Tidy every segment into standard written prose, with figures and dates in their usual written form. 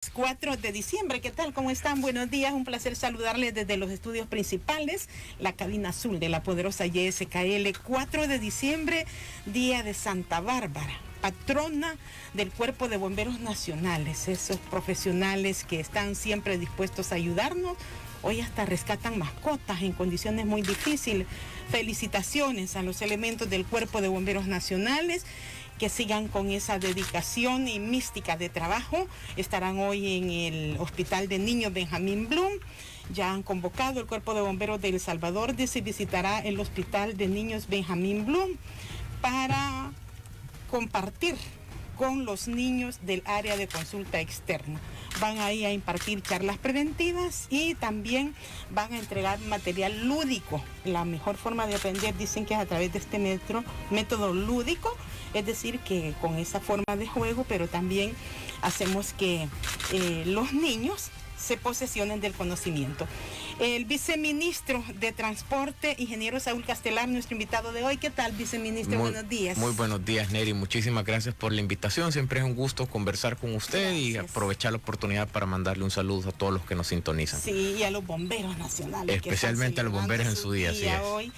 4 de diciembre, ¿qué tal? ¿Cómo están? Buenos días, un placer saludarles desde los estudios principales, la cabina azul de la poderosa YSKL. 4 de diciembre, día de Santa Bárbara, patrona del Cuerpo de Bomberos Nacionales, esos profesionales que están siempre dispuestos a ayudarnos. Hoy hasta rescatan mascotas en condiciones muy difíciles. Felicitaciones a los elementos del Cuerpo de Bomberos Nacionales, que sigan con esa dedicación y mística de trabajo. Estarán hoy en el Hospital de Niños Benjamín Blum. Ya han convocado el Cuerpo de Bomberos de El Salvador, se visitará el Hospital de Niños Benjamín Blum para compartir con los niños del área de consulta externa. Van ahí a impartir charlas preventivas y también van a entregar material lúdico. La mejor forma de aprender dicen que es a través de este método lúdico, es decir, que con esa forma de juego, pero también hacemos que los niños se posesionen del conocimiento. El viceministro de Transporte, ingeniero Saúl Castelar, nuestro invitado de hoy. ¿Qué tal, viceministro? Buenos días. Muy buenos días, Neri. Muchísimas gracias por la invitación. Siempre es un gusto conversar con usted. Gracias. Y aprovechar la oportunidad para mandarle un saludo a todos los que nos sintonizan. Sí, y a los bomberos nacionales. Especialmente a los bomberos en su día. Así es. Hoy,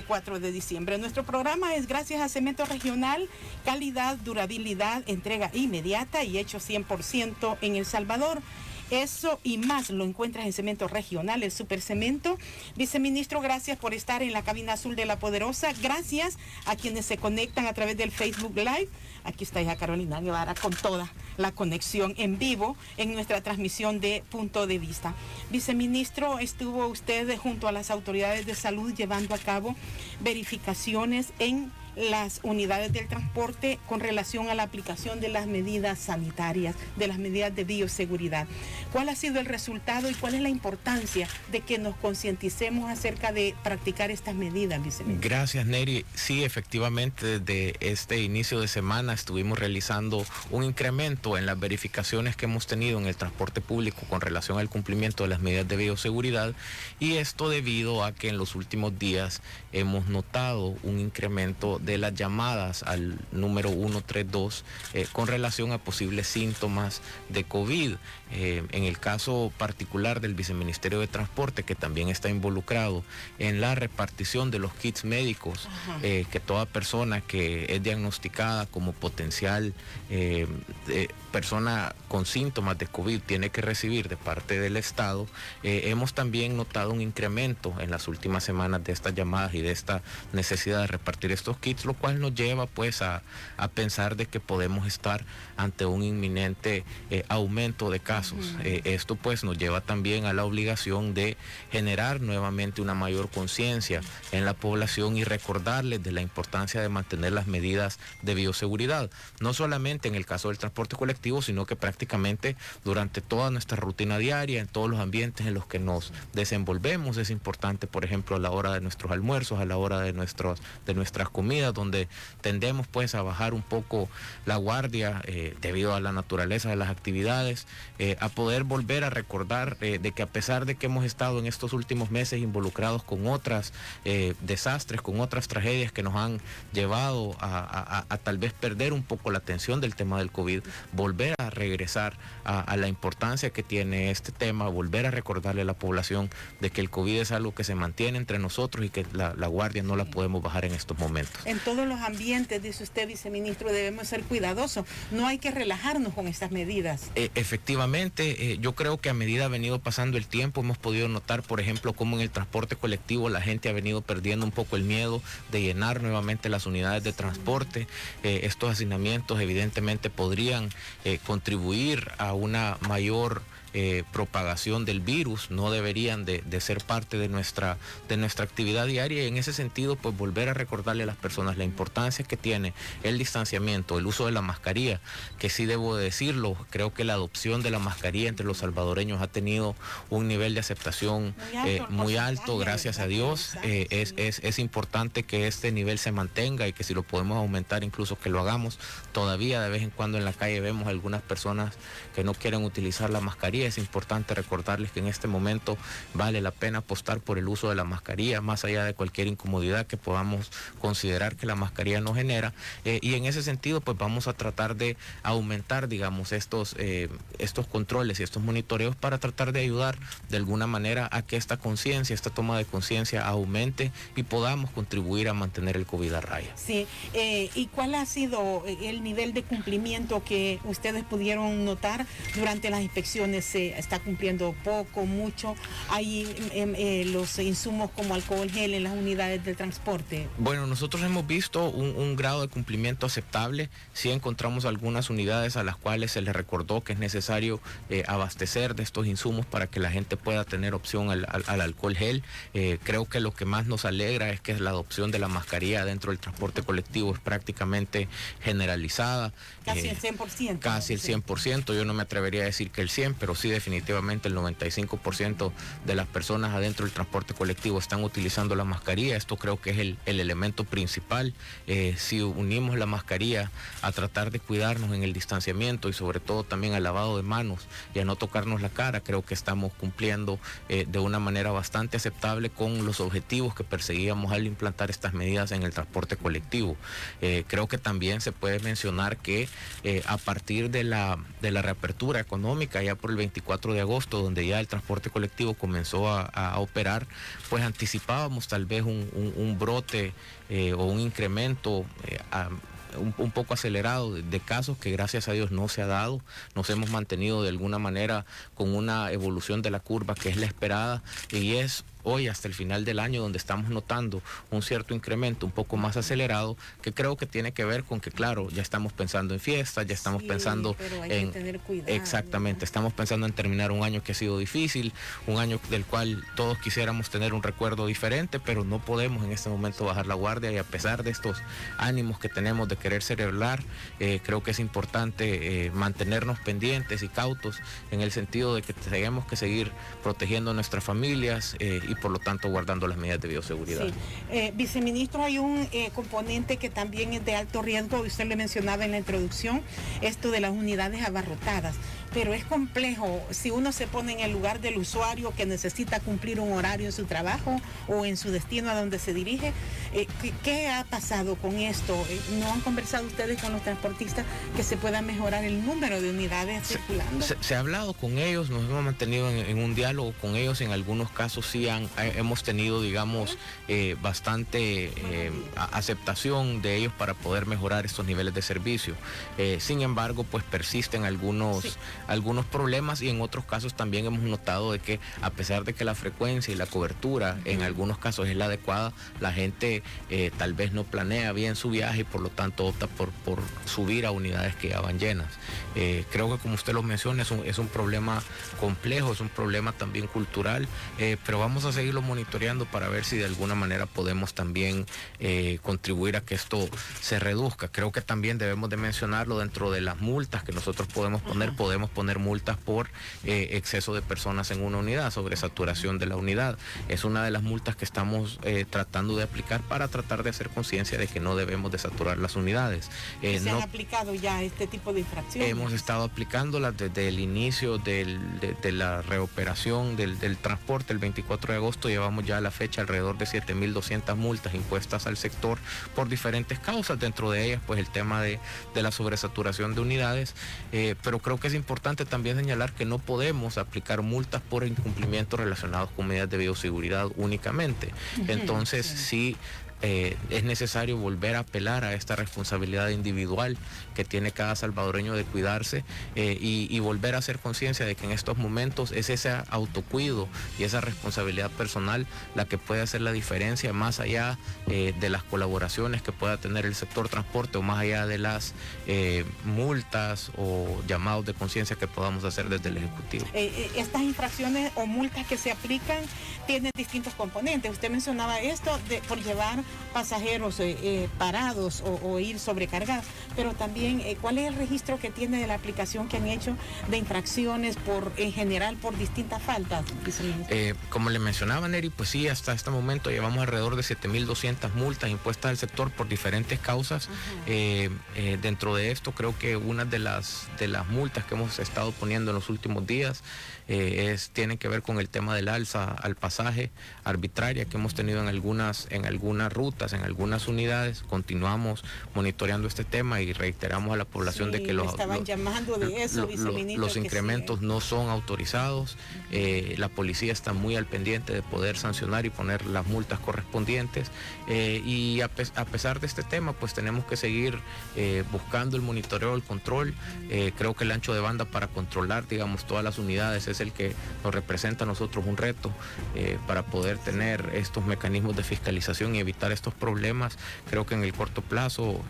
4 de diciembre. Nuestro programa es gracias a Cemento Regional, calidad, durabilidad, entrega inmediata y hecho 100% en El Salvador. Eso y más lo encuentras en Cemento Regional, el Supercemento. Viceministro, gracias por estar en la cabina azul de La Poderosa. Gracias a quienes se conectan a través del Facebook Live. Aquí está ya Carolina Guevara con toda la conexión en vivo en nuestra transmisión de Punto de Vista. Viceministro, estuvo usted junto a las autoridades de salud llevando a cabo verificaciones en las unidades del transporte con relación a la aplicación de las medidas sanitarias, de las medidas de bioseguridad. ¿Cuál ha sido el resultado y cuál es la importancia de que nos concienticemos acerca de practicar estas medidas, viceministro? Gracias, Neri. Sí, efectivamente, desde este inicio de semana estuvimos realizando un incremento en las verificaciones que hemos tenido en el transporte público con relación al cumplimiento de las medidas de bioseguridad, y esto debido a que en los últimos días hemos notado un incremento de las llamadas al número 132 con relación a posibles síntomas de COVID. En el caso particular del Viceministerio de Transporte, que también está involucrado en la repartición de los kits médicos, que toda persona que es diagnosticada como potencial persona con síntomas de COVID tiene que recibir de parte del Estado, hemos también notado un incremento en las últimas semanas de estas llamadas y de esta necesidad de repartir estos kits, lo cual nos lleva pues a pensar de que podemos estar ante un inminente aumento de casos. Esto pues nos lleva también a la obligación de generar nuevamente una mayor conciencia en la población y recordarles de la importancia de mantener las medidas de bioseguridad, no solamente en el caso del transporte colectivo, sino que prácticamente durante toda nuestra rutina diaria, en todos los ambientes en los que nos desenvolvemos. Es importante, por ejemplo, a la hora de nuestros almuerzos, a la hora de nuestras comidas, donde tendemos pues a bajar un poco la guardia debido a la naturaleza de las actividades, a poder volver a recordar de que a pesar de que hemos estado en estos últimos meses involucrados con otras desastres, con otras tragedias que nos han llevado a tal vez perder un poco la atención del tema del COVID, volver a regresar a la importancia que tiene este tema, volver a recordarle a la población de que el COVID es algo que se mantiene entre nosotros y que la guardia no la podemos bajar en estos momentos. En todos los ambientes, dice usted, viceministro, debemos ser cuidadosos, no hay que relajarnos con estas medidas. Efectivamente, yo creo que a medida ha venido pasando el tiempo, hemos podido notar, por ejemplo, cómo en el transporte colectivo la gente ha venido perdiendo un poco el miedo de llenar nuevamente las unidades de transporte. Estos hacinamientos evidentemente podrían contribuir a una mayor propagación del virus, no deberían de ser parte de nuestra actividad diaria, y en ese sentido pues volver a recordarle a las personas la importancia que tiene el distanciamiento, el uso de la mascarilla, que sí debo de decirlo, creo que la adopción de la mascarilla entre los salvadoreños ha tenido un nivel de aceptación muy alto, gracias a Dios. Es importante que este nivel se mantenga y que si lo podemos aumentar, incluso que lo hagamos. Todavía de vez en cuando en la calle vemos algunas personas que no quieren utilizar la mascarilla, mascarilla. Es importante recordarles que en este momento vale la pena apostar por el uso de la mascarilla, más allá de cualquier incomodidad que podamos considerar que la mascarilla nos genera. Y en ese sentido, pues vamos a tratar de aumentar, digamos, estos controles y estos monitoreos para tratar de ayudar de alguna manera a que esta conciencia, esta toma de conciencia aumente y podamos contribuir a mantener el COVID a raya. Sí, ¿y cuál ha sido el nivel de cumplimiento que ustedes pudieron notar durante las inspecciones? ¿Se está cumpliendo poco, mucho? ¿Hay los insumos como alcohol gel en las unidades de transporte? Bueno, nosotros hemos visto un grado de cumplimiento aceptable. Sí encontramos algunas unidades a las cuales se les recordó que es necesario abastecer de estos insumos para que la gente pueda tener opción al alcohol gel. Creo que lo que más nos alegra es que la adopción de la mascarilla dentro del transporte colectivo es prácticamente generalizada. Casi el 100%. Casi el 100%, yo no me atrevería a decir que el 100%, pero sí definitivamente el 95% de las personas adentro del transporte colectivo están utilizando la mascarilla. Esto creo que es el elemento principal. Si unimos la mascarilla a tratar de cuidarnos en el distanciamiento y sobre todo también al lavado de manos y a no tocarnos la cara, creo que estamos cumpliendo de una manera bastante aceptable con los objetivos que perseguíamos al implantar estas medidas en el transporte colectivo. Creo que también se puede mencionar que a partir de la reapertura económica ya por el 24 de agosto, donde ya el transporte colectivo comenzó a operar, pues anticipábamos tal vez un brote o un incremento un poco acelerado de casos que gracias a Dios no se ha dado. Nos hemos mantenido de alguna manera con una evolución de la curva que es la esperada y es hoy hasta el final del año donde estamos notando un cierto incremento un poco más acelerado, que creo que tiene que ver con que, claro, ya estamos pensando en fiestas, ya estamos pensando en tener cuidado, exactamente, ¿verdad? Estamos pensando en terminar un año que ha sido difícil, un año del cual todos quisiéramos tener un recuerdo diferente, pero no podemos en este momento bajar la guardia y a pesar de estos ánimos que tenemos de querer celebrar, creo que es importante mantenernos pendientes y cautos en el sentido de que tenemos que seguir protegiendo a nuestras familias y por lo tanto guardando las medidas de bioseguridad. Sí. Viceministro, hay un componente que también es de alto riesgo, usted le mencionaba en la introducción, esto de las unidades abarrotadas, pero es complejo si uno se pone en el lugar del usuario que necesita cumplir un horario en su trabajo o en su destino a donde se dirige. ¿Qué ha pasado con esto? ¿No han conversado ustedes con los transportistas que se pueda mejorar el número de unidades circulando? Se ha hablado con ellos, nos hemos mantenido en un diálogo con ellos, en algunos casos sí hemos tenido, digamos, bastante aceptación de ellos para poder mejorar estos niveles de servicio. Sin embargo, pues persisten algunos problemas y en otros casos también hemos notado de que a pesar de que la frecuencia y la cobertura en algunos casos es la adecuada, la gente tal vez no planea bien su viaje y por lo tanto opta por subir a unidades que ya van llenas. Creo que como usted lo menciona es un problema complejo, es un problema también cultural, pero vamos a seguirlo monitoreando para ver si de alguna manera podemos también contribuir a que esto se reduzca. Creo que también debemos de mencionarlo dentro de las multas que nosotros podemos poner. Podemos poner multas por exceso de personas en una unidad, sobresaturación de la unidad. Es una de las multas que estamos tratando de aplicar para tratar de hacer conciencia de que no debemos de saturar las unidades. ¿Se han aplicado ya este tipo de infracciones? Hemos estado aplicándolas desde el inicio de la reoperación del transporte el 24 de agosto. Llevamos ya a la fecha alrededor de 7.200 multas impuestas al sector por diferentes causas, dentro de ellas pues el tema de la sobresaturación de unidades, pero creo que es importante también señalar que no podemos aplicar multas por incumplimientos relacionados con medidas de bioseguridad únicamente. Entonces sí es necesario volver a apelar a esta responsabilidad individual que tiene cada salvadoreño de cuidarse y volver a hacer conciencia de que en estos momentos es ese autocuido y esa responsabilidad personal la que puede hacer la diferencia más allá de las colaboraciones que pueda tener el sector transporte o más allá de las multas o llamados de conciencia que podamos hacer desde el Ejecutivo. Estas infracciones o multas que se aplican tienen distintos componentes. Usted mencionaba esto por llevar pasajeros parados o ir sobrecargados, pero también cuál es el registro que tiene de la aplicación que han hecho de infracciones en general por distintas faltas. Como le mencionaba, Neri, pues sí, hasta este momento llevamos alrededor de 7.200 multas impuestas al sector por diferentes causas. Dentro de esto, creo que una de las multas que hemos estado poniendo en los últimos días tienen que ver con el tema del alza al pasaje arbitraria que hemos tenido en algunas rutas, en algunas unidades. Continuamos monitoreando este tema y reiteramos a la población de que los incrementos no son autorizados. La policía está muy al pendiente de poder sancionar y poner las multas correspondientes, y a pesar de este tema, pues tenemos que seguir buscando el monitoreo, el control. Creo que el ancho de banda para controlar, digamos, todas las unidades es el que nos representa a nosotros un reto para poder tener estos mecanismos de fiscalización y evitar estos problemas. Creo que en el corto plazo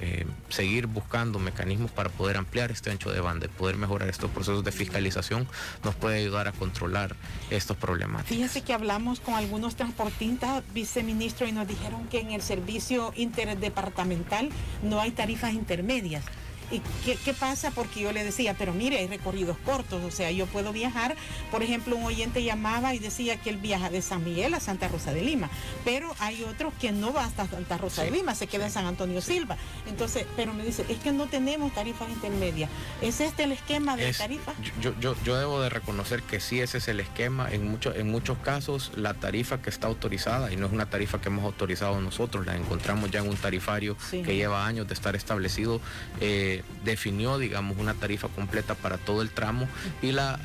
seguir buscando mecanismos para poder ampliar este ancho de banda y poder mejorar estos procesos de fiscalización nos puede ayudar a controlar estos problemas. Fíjese que hablamos con algunos transportistas, viceministro, y nos dijeron que en el servicio interdepartamental no hay tarifas intermedias. ¿Y qué pasa? Porque yo le decía, pero mire, hay recorridos cortos, o sea, yo puedo viajar. Por ejemplo, un oyente llamaba y decía que él viaja de San Miguel a Santa Rosa de Lima, pero hay otros que no va hasta Santa Rosa de Lima, se queda en San Antonio Silva. Entonces, pero me dice, es que no tenemos tarifas intermedias. ¿Es este el esquema de tarifa? Yo debo de reconocer que sí, ese es el esquema. En muchos casos, la tarifa que está autorizada, y no es una tarifa que hemos autorizado nosotros, la encontramos ya en un tarifario que lleva años de estar establecido, definió, digamos, una tarifa completa para todo el tramo, y la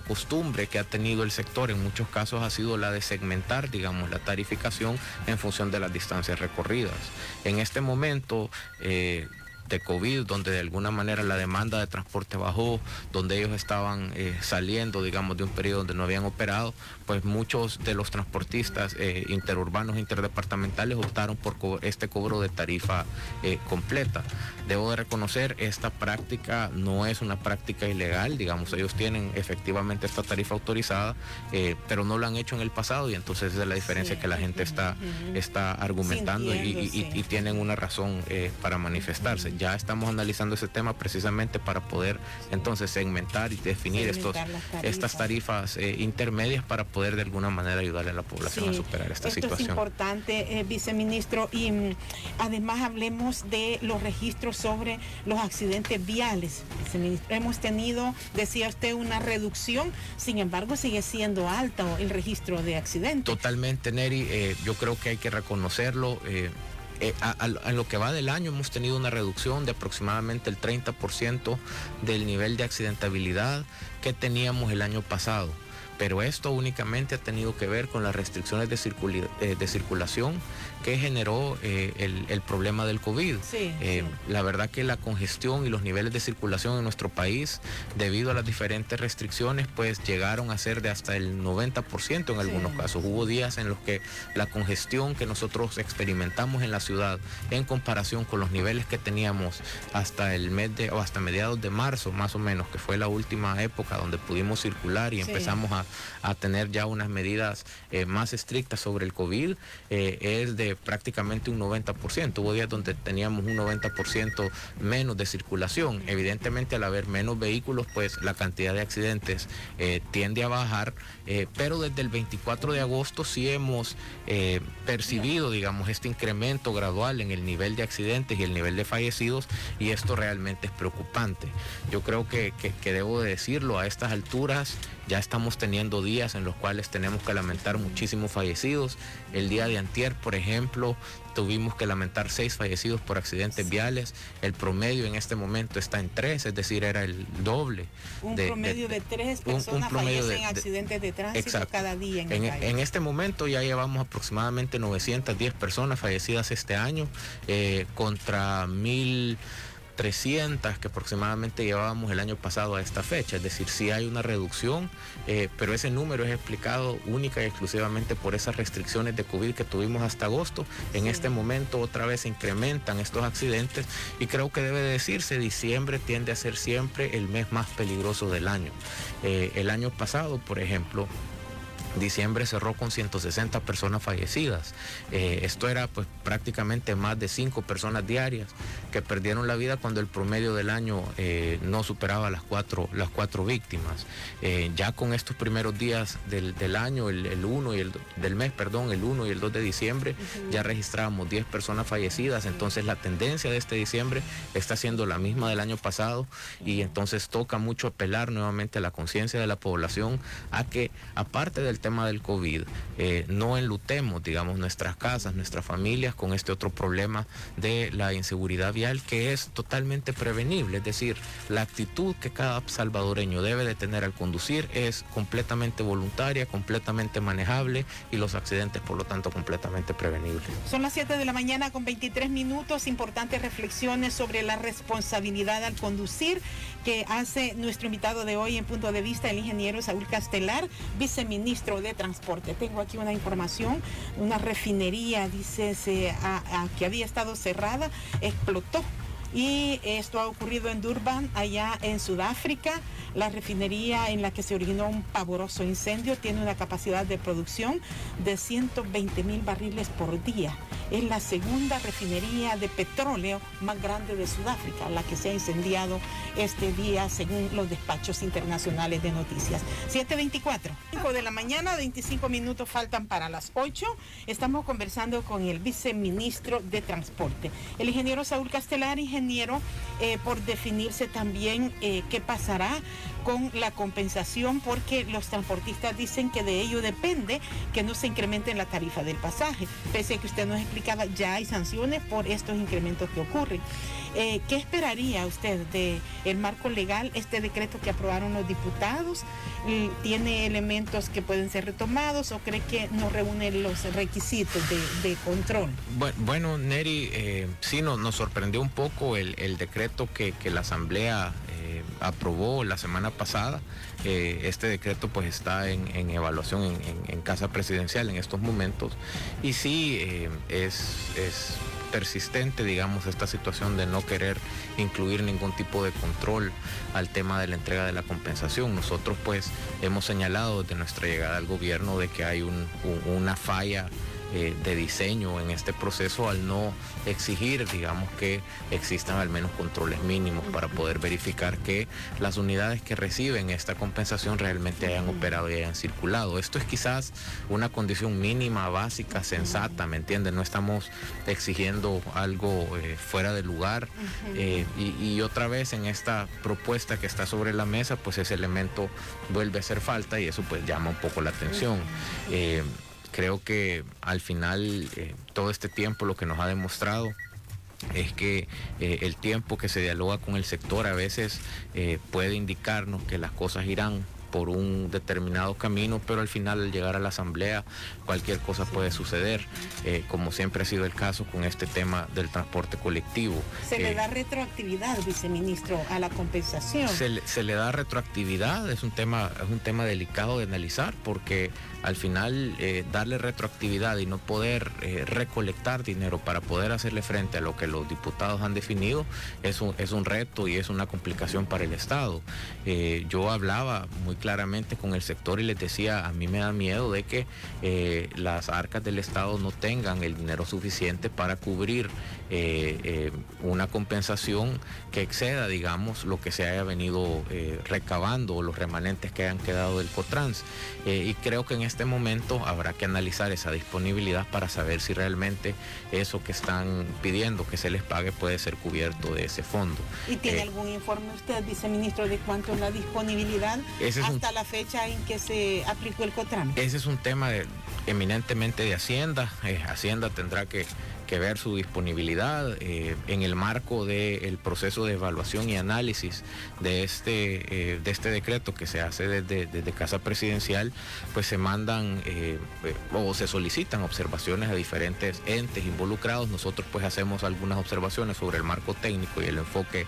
costumbre que ha tenido el sector en muchos casos ha sido la de segmentar, digamos, la tarificación en función de las distancias recorridas. En este momento de COVID, donde de alguna manera la demanda de transporte bajó, donde ellos estaban saliendo, digamos, de un periodo donde no habían operado, pues muchos de los transportistas interurbanos, interdepartamentales optaron por este cobro de tarifa completa. Debo de reconocer, esta práctica no es una práctica ilegal, digamos, ellos tienen efectivamente esta tarifa autorizada, pero no lo han hecho en el pasado, y entonces esa es la diferencia que la gente está argumentando, y tienen una razón para manifestarse. Ya estamos analizando ese tema precisamente para poder entonces segmentar y definir estas tarifas intermedias para poder de alguna manera ayudarle a la población a superar esta situación. Es importante, viceministro, y además hablemos de los registros sobre los accidentes viales. Viceministro, hemos tenido, decía usted, una reducción, sin embargo sigue siendo alto el registro de accidentes. Totalmente, Neri, yo creo que hay que reconocerlo. A lo que va del año hemos tenido una reducción de aproximadamente el 30% del nivel de accidentabilidad que teníamos el año pasado. Pero esto únicamente ha tenido que ver con las restricciones de circulación que generó el problema del COVID. La verdad que la congestión y los niveles de circulación en nuestro país, debido a las diferentes restricciones, pues llegaron a ser de hasta el 90% en algunos casos. Hubo días en los que la congestión que nosotros experimentamos en la ciudad, en comparación con los niveles que teníamos hasta hasta mediados de marzo, más o menos, que fue la última época donde pudimos circular y empezamos a tener ya unas medidas más estrictas sobre el COVID, es de prácticamente un 90%. Hubo días donde teníamos un 90% menos de circulación. Evidentemente, al haber menos vehículos, pues la cantidad de accidentes tiende a bajar, pero desde el 24 de agosto sí hemos percibido, digamos, este incremento gradual en el nivel de accidentes y el nivel de fallecidos, y esto realmente es preocupante. Yo creo que debo de decirlo, a estas alturas ya estamos teniendo días en los cuales tenemos que lamentar muchísimos fallecidos. El día de antier, por ejemplo, tuvimos que lamentar 6 fallecidos por accidentes viales. El promedio en este momento está en 3, es decir, era el doble. Un promedio de 3 personas fallecen en accidentes de tránsito cada día en el país. En este momento ya llevamos aproximadamente 910 personas fallecidas este año, contra 1.300 que aproximadamente llevábamos el año pasado a esta fecha. Es decir, sí hay una reducción, pero ese número es explicado única y exclusivamente por esas restricciones de COVID que tuvimos hasta agosto. En este momento otra vez se incrementan estos accidentes, y creo que debe decirse, diciembre tiende a ser siempre el mes más peligroso del año. El año pasado, por ejemplo, Diciembre cerró con 160 personas fallecidas. Esto era pues prácticamente más de 5 personas diarias que perdieron la vida cuando el promedio del año no superaba las cuatro víctimas. Ya con estos primeros días del año, el 1 y el 2 de diciembre, ya registrábamos 10 personas fallecidas. Entonces la tendencia de este diciembre está siendo la misma del año pasado, y entonces toca mucho apelar nuevamente a la conciencia de la población a que, aparte del tema del COVID, no enlutemos, digamos, nuestras casas, nuestras familias con este otro problema de la inseguridad vial, que es totalmente prevenible. Es decir, la actitud que cada salvadoreño debe de tener al conducir es completamente voluntaria, completamente manejable, y los accidentes, por lo tanto, completamente prevenibles. Son las 7 de la mañana con 23 minutos. Importantes reflexiones sobre la responsabilidad al conducir que hace nuestro invitado de hoy en Punto de Vista, el ingeniero Saúl Castelar, viceministro de Transporte. Tengo aquí una información: una refinería, dice, que había estado cerrada, explotó. Y esto ha ocurrido en Durban, allá en Sudáfrica. La refinería en la que se originó un pavoroso incendio tiene una capacidad de producción de 120,000 barriles por día. Es la segunda refinería de petróleo más grande de Sudáfrica, la que se ha incendiado este día, según los despachos internacionales de noticias. 7:24. 5 de la mañana, 25 minutos faltan para las 8. Estamos conversando con el viceministro de Transporte, el ingeniero Saúl Castelar. Ingeniero, por definirse también qué pasará con la compensación, porque los transportistas dicen que de ello depende que no se incremente la tarifa del pasaje. Pese a que usted nos explicaba, ya hay sanciones por estos incrementos que ocurren. ¿Qué esperaría usted del marco legal? Este decreto que aprobaron los diputados, ¿tiene elementos que pueden ser retomados o cree que no reúne los requisitos de control? Bueno, Neri, sí nos sorprendió un poco el decreto que la Asamblea aprobó la semana pasada. Este decreto pues está en evaluación en Casa Presidencial en estos momentos, y sí es persistente, digamos, esta situación de no querer incluir ningún tipo de control al tema de la entrega de la compensación. Nosotros pues hemos señalado desde nuestra llegada al gobierno de que hay una falla de diseño en este proceso al no exigir, digamos, que existan al menos controles mínimos para poder verificar que las unidades que reciben esta compensación realmente hayan operado y hayan circulado. Esto es quizás una condición mínima, básica, sensata, ¿me entienden? No estamos exigiendo algo fuera de lugar, y otra vez en esta propuesta que está sobre la mesa, pues ese elemento vuelve a hacer falta, y eso pues llama un poco la atención. Creo que al final todo este tiempo lo que nos ha demostrado es que el tiempo que se dialoga con el sector a veces puede indicarnos que las cosas irán por un determinado camino, pero al final, al llegar a la Asamblea, cualquier cosa puede suceder, como siempre ha sido el caso con este tema del transporte colectivo. ¿Se le da retroactividad, viceministro, a la compensación? Se le da retroactividad. Es un tema delicado de analizar, porque al final darle retroactividad y no poder recolectar dinero para poder hacerle frente a lo que los diputados han definido es un reto y es una complicación para el Estado. Yo hablaba muy claramente con el sector y les decía, a mí me da miedo de que las arcas del Estado no tengan el dinero suficiente para cubrir una compensación que exceda, digamos, lo que se haya venido recabando o los remanentes que hayan quedado del Cotrans. Y creo que en este momento habrá que analizar esa disponibilidad para saber si realmente eso que están pidiendo que se les pague puede ser cubierto de ese fondo. ¿Y tiene algún informe usted, viceministro, de cuánto es la disponibilidad hasta la fecha en que se aplicó el Cotrans? Ese es un tema eminentemente de Hacienda. Hacienda tendrá que ver su disponibilidad en el marco del proceso de evaluación y análisis de este decreto que se hace desde Casa Presidencial. Pues se mandan o se solicitan observaciones a diferentes entes involucrados. Nosotros pues hacemos algunas observaciones sobre el marco técnico y el enfoque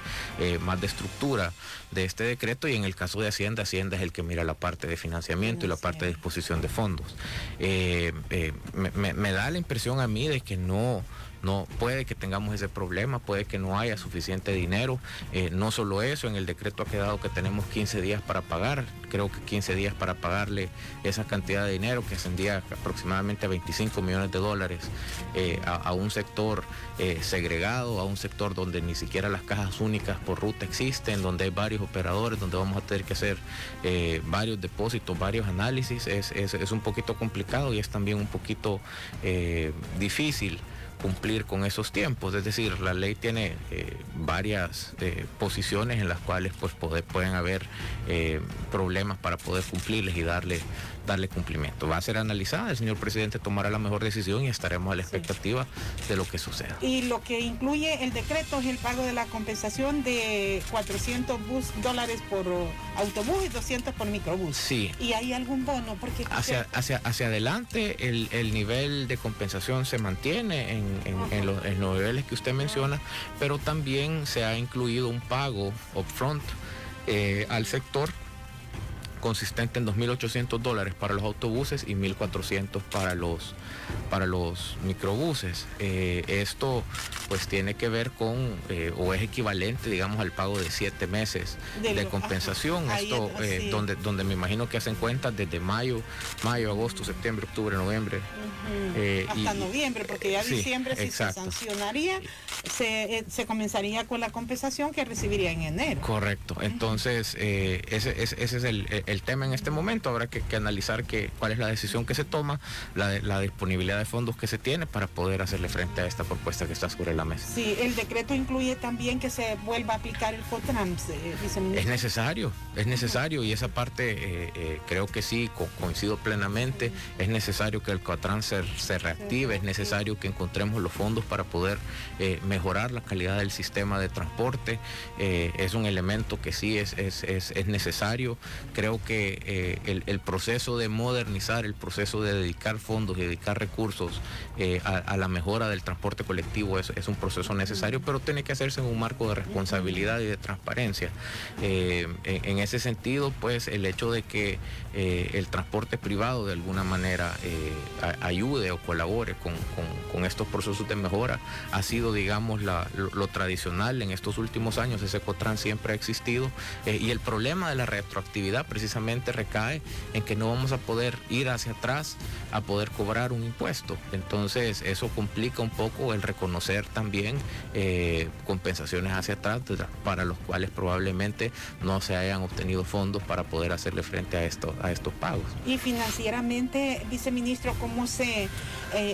más de estructura de este decreto, y en el caso de Hacienda es el que mira la parte de financiamiento y la parte de disposición de fondos. Me da la impresión a mí de que no no puede que tengamos ese problema, puede que no haya suficiente dinero. No solo eso, en el decreto ha quedado que tenemos 15 días para pagar, creo que 15 días para pagarle esa cantidad de dinero que ascendía aproximadamente a 25 millones de dólares a un sector segregado, a un sector donde ni siquiera las cajas únicas por ruta existen, donde hay varios operadores, donde vamos a tener que hacer varios depósitos, varios análisis. Es un poquito complicado y es también un poquito difícil cumplir con esos tiempos. Es decir, la ley tiene varias posiciones en las cuales pues pueden haber problemas para poder cumplirles y darle cumplimiento. Va a ser analizada, el señor presidente tomará la mejor decisión y estaremos a la expectativa de lo que suceda. Y lo que incluye el decreto es el pago de la compensación de $400 por autobús y 200 por microbús. Sí. ¿Y hay algún bono? Porque hacia adelante el nivel de compensación se mantiene en los niveles que usted menciona, pero también se ha incluido un pago upfront al sector consistente en $2.800 para los autobuses y $1.400 para los microbuses. Esto pues tiene que ver con, o es equivalente, digamos, al pago de 7 meses de compensación. Esto donde me imagino que hacen cuentas desde mayo, agosto, septiembre, octubre, noviembre. Hasta noviembre, porque ya diciembre si se sancionaría, se comenzaría con la compensación que recibiría en enero. Correcto. Entonces, ese es el tema en este momento. Habrá que analizar cuál es la decisión que se toma, la disponibilidad de fondos que se tiene para poder hacerle frente a esta propuesta que está sobre la mesa. Sí, el decreto incluye también que se vuelva a aplicar el COTRANS, viceministro. Es necesario y esa parte creo que sí, coincido plenamente. Es necesario que el COTRANS se reactive, es necesario que encontremos los fondos para poder mejorar la calidad del sistema de transporte. Es un elemento que sí es necesario. Creo que el proceso de modernizar, el proceso de dedicar fondos y dedicar recursos a la mejora del transporte colectivo es un proceso necesario, pero tiene que hacerse en un marco de responsabilidad y de transparencia. En ese sentido, pues el hecho de que el transporte privado de alguna manera ayude o colabore con estos procesos de mejora ha sido, digamos, lo tradicional en estos últimos años. Ese COTRANS siempre ha existido y el problema de la retroactividad precisamente recae en que no vamos a poder ir hacia atrás a poder cobrar un impuesto. Entonces eso complica un poco el reconocer también compensaciones hacia atrás para los cuales probablemente no se hayan obtenido fondos para poder hacerle frente a estos pagos. Y financieramente, viceministro, ¿cómo se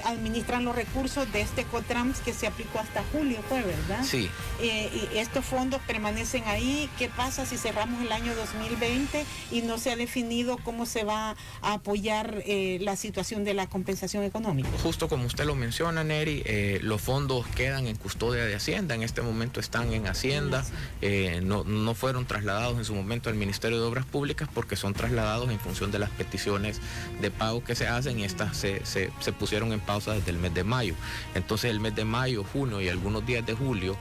administran los recursos de este COTRANS que se aplicó hasta julio, fue, verdad? Sí. Y estos fondos permanecen ahí. ¿Qué pasa si cerramos el año 2020 y no se ha definido cómo se va a apoyar la situación de la compensación económica? Justo como usted lo menciona, Neri, los fondos quedan en custodia de Hacienda. En este momento están en Hacienda. No fueron trasladados en su momento al Ministerio de Obras Públicas porque son trasladados en función de las peticiones de pago que se hacen, y estas se pusieron en pausa desde el mes de mayo. Entonces el mes de mayo, junio y algunos días de julio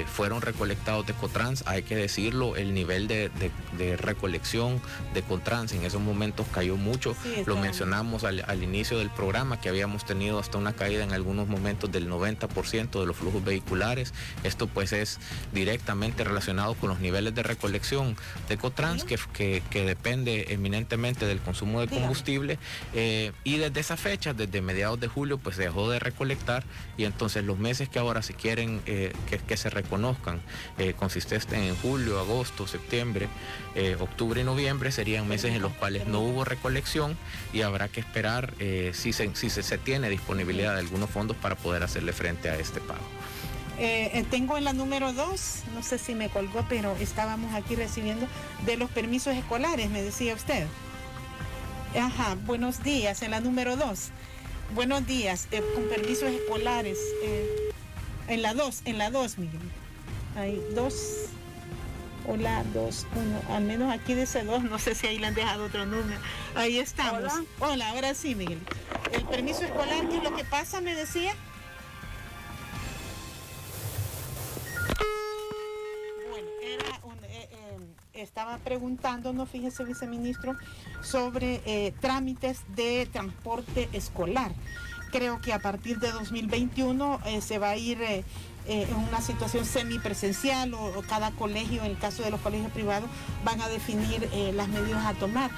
fueron recolectados de COTRANS. Hay que decirlo, el nivel de recolección de COTRANS en esos momentos cayó mucho. Lo mencionamos al inicio del programa, que habíamos tenido hasta una caída en algunos momentos del 90% de los flujos vehiculares. Esto pues es directamente relacionado con los niveles de recolección de COTRANS, que depende eminentemente del consumo de combustible, y desde esa fecha, desde mediados de julio, pues se dejó de recolectar, y entonces los meses que ahora se quieren que se reconozcan consisten en julio, agosto, septiembre, octubre y noviembre, serían meses en los cuales no hubo recolección, y habrá que esperar si se tiene disponibilidad de algunos fondos para poder hacerle frente a este pago. Tengo en la número 2, no sé si me colgó, pero estábamos aquí recibiendo de los permisos escolares, me decía usted. Ajá, buenos días, en la número 2. Buenos días, con permisos escolares. En la 2, Miguel. Hay 2. Hola, 2, 1. Al menos aquí dice 2, no sé si ahí le han dejado otro número. Ahí estamos. Hola, ahora sí, Miguel. El permiso escolar, ¿qué es lo que pasa? Me decía. Bueno, estaba preguntándonos, fíjese, viceministro, sobre trámites de transporte escolar. creo que a partir de 2021 se va a ir en una situación semipresencial o cada colegio, en el caso de los colegios privados, van a definir las medidas a tomar.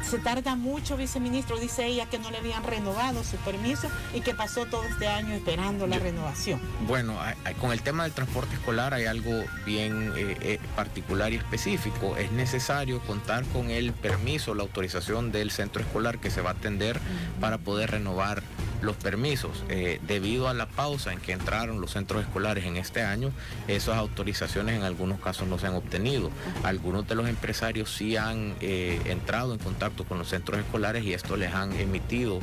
Se tarda mucho, viceministro, dice ella que no le habían renovado su permiso y que pasó todo este año esperando la renovación. Bueno, con el tema del transporte escolar hay algo bien particular y específico. Es necesario contar con el permiso, la autorización del centro escolar que se va a atender para poder renovar los permisos. Debido a la pausa en que entraron los centros escolares en este año, esas autorizaciones en algunos casos no se han obtenido. Algunos de los empresarios sí han entrado en contacto con los centros escolares y esto les han emitido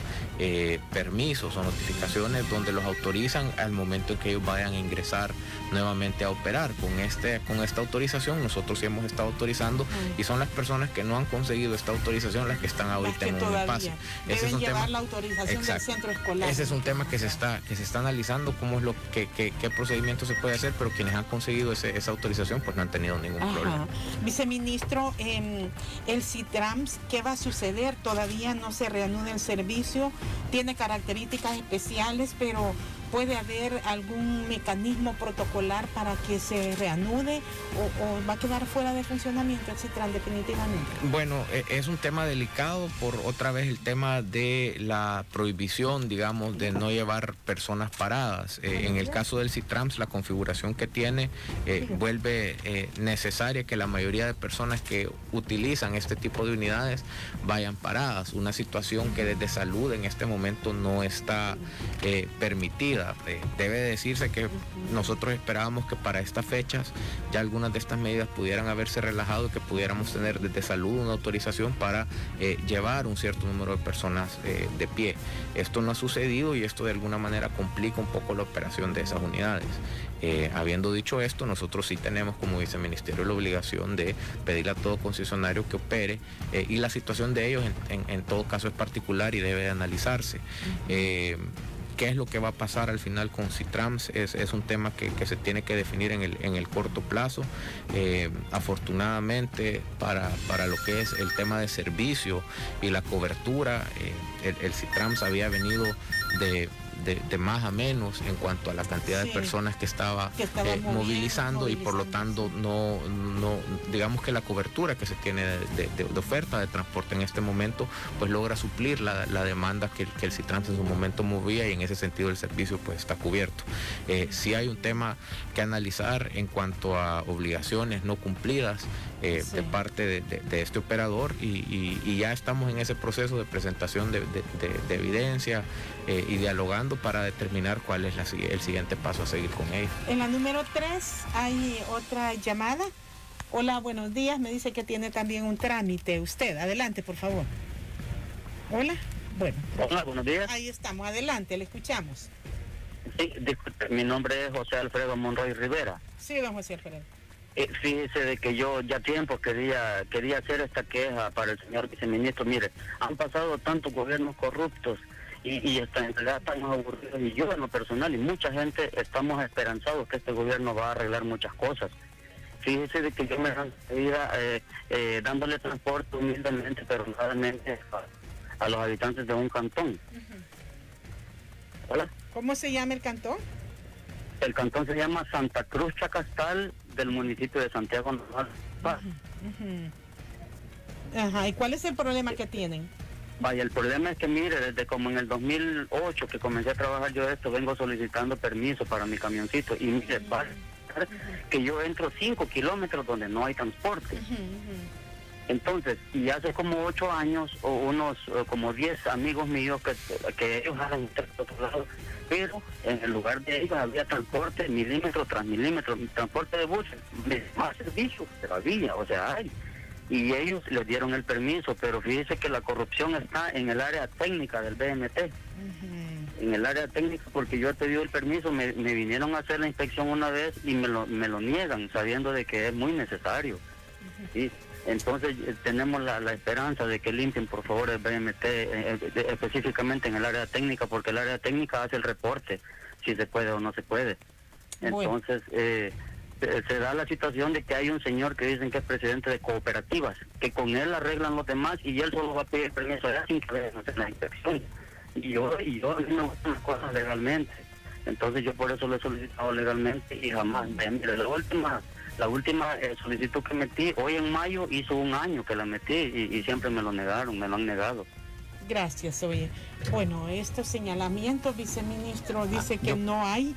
permisos o notificaciones donde los autorizan al momento en que ellos vayan a ingresar nuevamente a operar. Con esta autorización nosotros sí hemos estado autorizando y son las personas que no han conseguido esta autorización las que están ahorita en un impasse. Ese es un tema, la autorización del centro escolar. Ese es un tema que se está analizando, cómo es qué procedimiento se puede hacer, pero quienes han conseguido esa autorización pues no han tenido ningún problema. Viceministro, el CITRAMS, ¿qué va a suceder? Todavía no se reanuda el servicio, tiene características especiales, pero ¿puede haber algún mecanismo protocolar para que se reanude o va a quedar fuera de funcionamiento el CITRAMS definitivamente? Bueno, es un tema delicado por otra vez el tema de la prohibición, digamos, de no llevar personas paradas. En el caso del CITRAMS, la configuración que tiene vuelve necesaria que la mayoría de personas que utilizan este tipo de unidades vayan paradas, una situación que desde salud en este momento no está permitida. Debe decirse que nosotros esperábamos que para estas fechas ya algunas de estas medidas pudieran haberse relajado y que pudiéramos tener desde salud una autorización para llevar un cierto número de personas de pie. Esto no ha sucedido y esto de alguna manera complica un poco la operación de esas unidades. Habiendo dicho esto, nosotros sí tenemos como viceministerio la obligación de pedirle a todo concesionario que opere y la situación de ellos en todo caso es particular y debe de analizarse. ¿Qué es lo que va a pasar al final con CITRAMS? Es un tema que se tiene que definir en el corto plazo. Afortunadamente, para lo que es el tema de servicio y la cobertura, el CITRAMS había venido de más a menos en cuanto a la cantidad de personas que estaba movilizando y por lo tanto no digamos que la cobertura que se tiene de oferta de transporte en este momento pues logra suplir la demanda que el CITRAMS en su momento movía y en ese sentido el servicio pues está cubierto. Sí hay un tema que analizar en cuanto a obligaciones no cumplidas de parte de este operador y ya estamos en ese proceso de presentación de evidencia y dialogando para determinar cuál es el siguiente paso a seguir con ellos. En la número 3 hay otra llamada. Hola, buenos días. Me dice que tiene también un trámite. Usted, adelante, por favor. Hola. Bueno. Hola, buenos días. Ahí estamos, adelante, le escuchamos. Sí, disculpe, mi nombre es José Alfredo Monroy Rivera. Sí, don José Alfredo. Fíjese de que yo ya tiempo quería hacer esta queja para el señor viceministro. Mire, han pasado tantos gobiernos corruptos y en realidad estamos aburridos, y yo en lo personal y mucha gente estamos esperanzados que este gobierno va a arreglar muchas cosas. Fíjese de que yo me iba dándole transporte humildemente, pero honradamente a los habitantes de un cantón. Hola. ¿Cómo se llama el cantón? El cantón se llama Santa Cruz Chacastal, del municipio de Santiago Normal. Ajá, ¿y cuál es el problema que tienen? Vaya, el problema es que mire, desde como en el 2008 que comencé a trabajar yo esto, vengo solicitando permiso para mi camioncito y mire, que yo entro 5 kilómetros donde no hay transporte. Entonces, y hace como 8 años, o unos como 10 amigos míos que ellos han entrado a otro lado, pero en el lugar de ellos había transporte milímetro tras milímetro, transporte de buses, más servicios, pero había, o sea, hay. Y ellos les dieron el permiso, pero fíjese que la corrupción está en el área técnica del BMT. En el área técnica, porque yo he pedido el permiso, me vinieron a hacer la inspección una vez y me lo niegan, sabiendo de que es muy necesario. ¿Sí? Entonces tenemos la esperanza de que limpien por favor el BMT, específicamente en el área técnica, porque el área técnica hace el reporte, si se puede o no se puede. Entonces se da la situación de que hay un señor que dicen que es presidente de cooperativas, que con él arreglan los demás y él solo va a pedir permiso allá sin que vayan a hacer la inspección. y yo a mí me gustan las cosas legalmente. Entonces yo por eso lo he solicitado legalmente y jamás. Mire, la última solicitud que metí, hoy en mayo hizo un año que la metí y siempre me lo negaron, me lo han negado. Gracias, oye. Bueno, estos señalamientos, viceministro, dice que no hay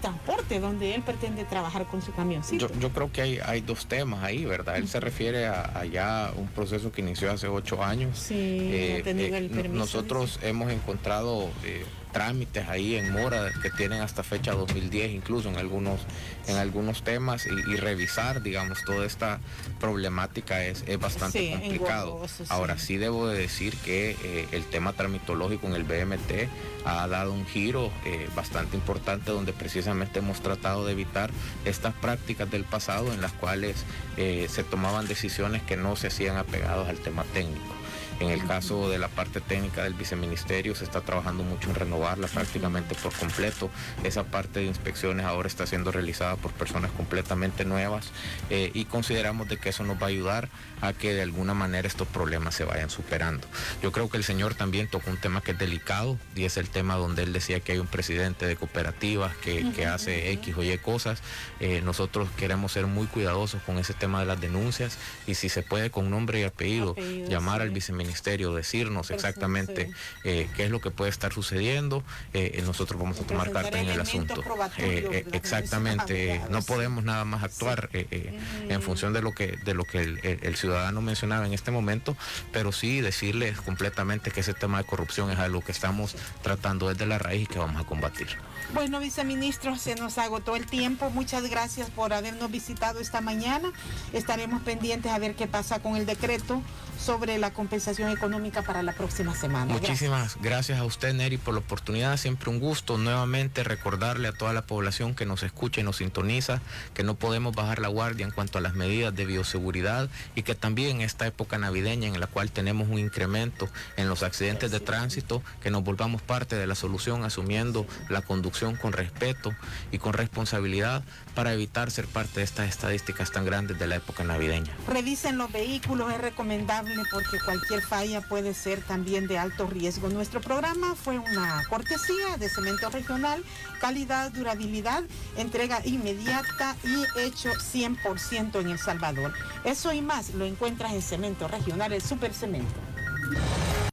transporte donde él pretende trabajar con su camioncito. Yo creo que hay dos temas ahí, ¿verdad? Él se refiere a ya un proceso que inició hace 8 años. Sí, ha tenido el permiso. Nosotros hemos encontrado trámites ahí en mora que tienen hasta fecha 2010 incluso en algunos temas y revisar, digamos, toda esta problemática es bastante complicado. Engorroso, sí. Ahora sí debo de decir que el tema tramitológico en el BMT ha dado un giro bastante importante donde precisamente hemos tratado de evitar estas prácticas del pasado en las cuales se tomaban decisiones que no se hacían apegados al tema técnico. En el caso de la parte técnica del viceministerio se está trabajando mucho en renovarla prácticamente por completo. Esa parte de inspecciones ahora está siendo realizada por personas completamente nuevas y consideramos de que eso nos va a ayudar a que de alguna manera estos problemas se vayan superando. Yo creo que el señor también tocó un tema que es delicado y es el tema donde él decía que hay un presidente de cooperativas que hace X o Y cosas. Nosotros queremos ser muy cuidadosos con ese tema de las denuncias y si se puede con nombre y apellido llamar al viceministerio, decirnos exactamente qué es lo que puede estar sucediendo, nosotros vamos a tomar carta en el asunto. Exactamente, no podemos nada más actuar en función de lo que el ciudadano mencionaba en este momento, pero sí decirles completamente que ese tema de corrupción es algo que estamos tratando desde la raíz y que vamos a combatir. Bueno, viceministro, se nos agotó el tiempo. Muchas gracias por habernos visitado esta mañana. Estaremos pendientes a ver qué pasa con el decreto sobre la compensación económica para la próxima semana. Muchísimas gracias a usted, Neri, por la oportunidad. Siempre un gusto nuevamente recordarle a toda la población que nos escucha y nos sintoniza que no podemos bajar la guardia en cuanto a las medidas de bioseguridad y que también en esta época navideña en la cual tenemos un incremento en los accidentes de tránsito, que nos volvamos parte de la solución asumiendo la conducción con respeto y con responsabilidad para evitar ser parte de estas estadísticas tan grandes de la época navideña. Revisen los vehículos, es recomendable porque cualquier falla puede ser también de alto riesgo. Nuestro programa fue una cortesía de Cemento Regional, calidad, durabilidad, entrega inmediata y hecho 100% en El Salvador. Eso y más lo encuentras en Cemento Regional, el Supercemento.